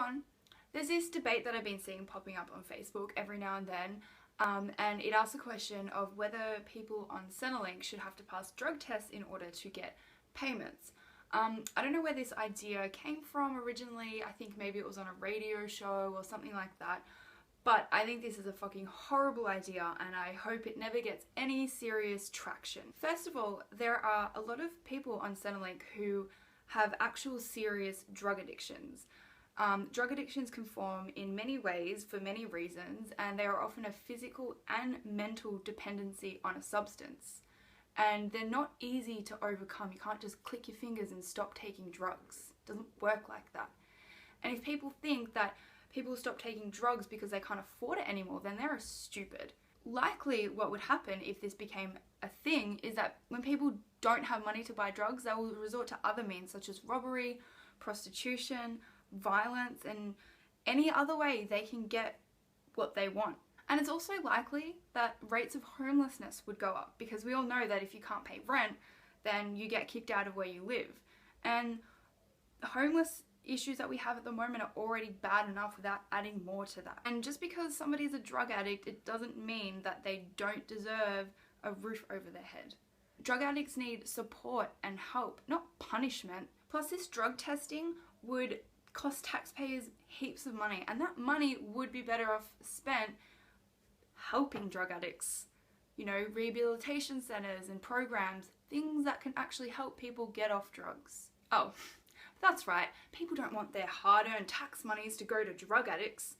everyone. There's this debate that I've been seeing popping up on Facebook every now and then, and it asks the question of whether people on Centerlink should have to pass drug tests in order to get payments. I don't know where this idea came from originally. I think maybe it was on a radio show or something like that. But I think this is a fucking horrible idea, and I hope it never gets any serious traction. First of all, there are a lot of people on Centerlink who have actual serious drug addictions. Drug addictions can form in many ways for many reasons, and they are often a physical and mental dependency on a substance. And they're not easy to overcome. You can't just click your fingers and stop taking drugs. It doesn't work like that. And if people think that people stop taking drugs because they can't afford it anymore, then they're stupid. Likely what would happen if this became a thing is that when people don't have money to buy drugs, they will resort to other means such as robbery, prostitution, violence, and any other way they can get what they want. And it's also likely that rates of homelessness would go up, because we all know that if you can't pay rent, then you get kicked out of where you live. And homeless issues that we have at the moment are already bad enough without adding more to that. And just because somebody's a drug addict, it doesn't mean that they don't deserve a roof over their head. Drug addicts need support and help, not punishment. Plus, this drug testing would cost taxpayers heaps of money, and that money would be better off spent helping drug addicts. You know, rehabilitation centers and programs, things that can actually help people get off drugs. Oh, that's right, people don't want their hard-earned tax monies to go to drug addicts,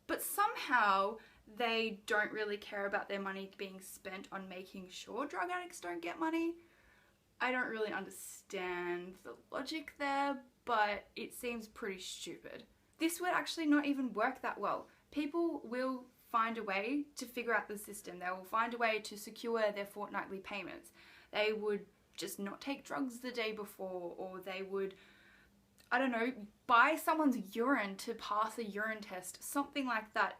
but somehow they don't really care about their money being spent on making sure drug addicts don't get money. I don't really understand the logic there, but it seems pretty stupid. This would actually not even work that well. People will find a way to figure out the system. They will find a way to secure their fortnightly payments. They would just not take drugs the day before, or they would, I don't know, buy someone's urine to pass a urine test, something like that.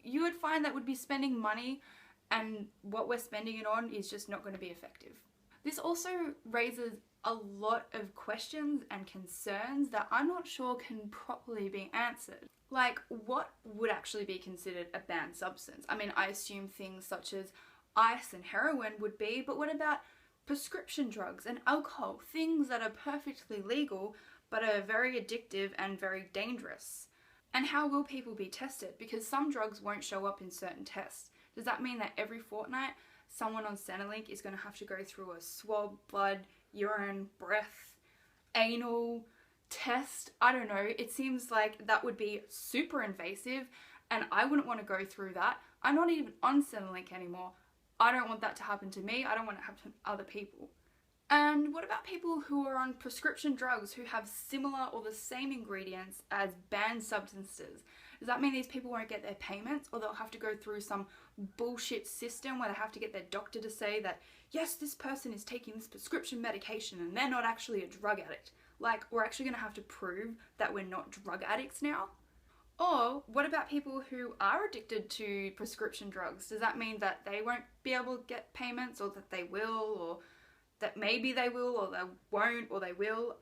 You would find that would be spending money, and what we're spending it on is just not going to be effective. This also raises a lot of questions and concerns that I'm not sure can properly be answered. Like, what would actually be considered a banned substance? I mean, I assume things such as ice and heroin would be, but what about prescription drugs and alcohol? Things that are perfectly legal but are very addictive and very dangerous. And how will people be tested? Because some drugs won't show up in certain tests. Does that mean that every fortnight someone on Centerlink is going to have to go through a swab, blood, urine, breath, anal test? I don't know. It seems like that would be super invasive, and I wouldn't want to go through that. I'm not even on Centerlink anymore. I don't want that to happen to me. I don't want it to happen to other people. And what about people who are on prescription drugs who have similar or the same ingredients as banned substances? Does that mean these people won't get their payments, or they'll have to go through some bullshit system where they have to get their doctor to say that, yes, this person is taking this prescription medication and they're not actually a drug addict? Like, we're actually going to have to prove that we're not drug addicts now? Or what about people who are addicted to prescription drugs? Does that mean that they won't be able to get payments, or that they will, or that maybe they will, or they won't, or they will?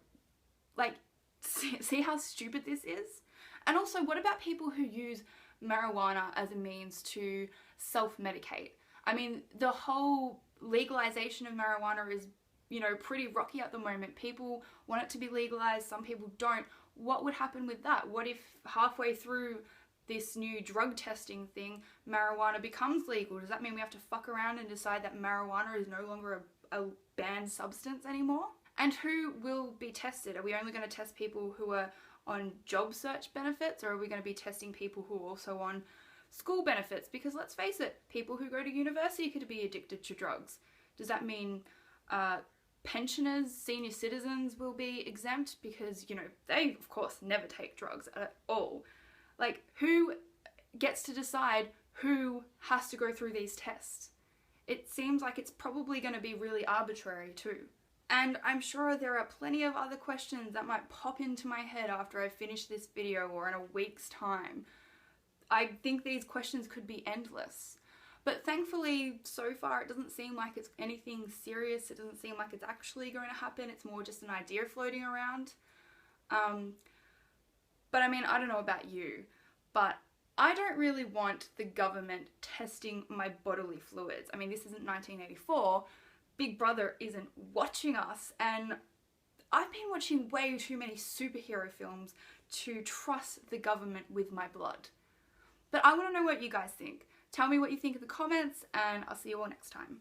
Like, see how stupid this is? And also, what about people who use marijuana as a means to self-medicate? I mean, the whole legalization of marijuana is, you know, pretty rocky at the moment. People want it to be legalized, some people don't. What would happen with that? What if halfway through this new drug testing thing, marijuana becomes legal? Does that mean we have to fuck around and decide that marijuana is no longer a banned substance anymore? And who will be tested? Are we only going to test people who are on job search benefits, or are we going to be testing people who are also on school benefits? Because let's face it, people who go to university could be addicted to drugs. Does that mean pensioners, senior citizens will be exempt? Because, you know, they of course never take drugs at all. Like, who gets to decide who has to go through these tests? It seems like it's probably going to be really arbitrary too. And I'm sure there are plenty of other questions that might pop into my head after I finish this video, or in a week's time. I think these questions could be endless. But thankfully, so far, it doesn't seem like it's anything serious. It doesn't seem like it's actually going to happen. It's more just an idea floating around. But I mean, I don't know about you, but I don't really want the government testing my bodily fluids. I mean, this isn't 1984. Big Brother isn't watching us, and I've been watching way too many superhero films to trust the government with my blood. But I want to know what you guys think. Tell me what you think in the comments, and I'll see you all next time.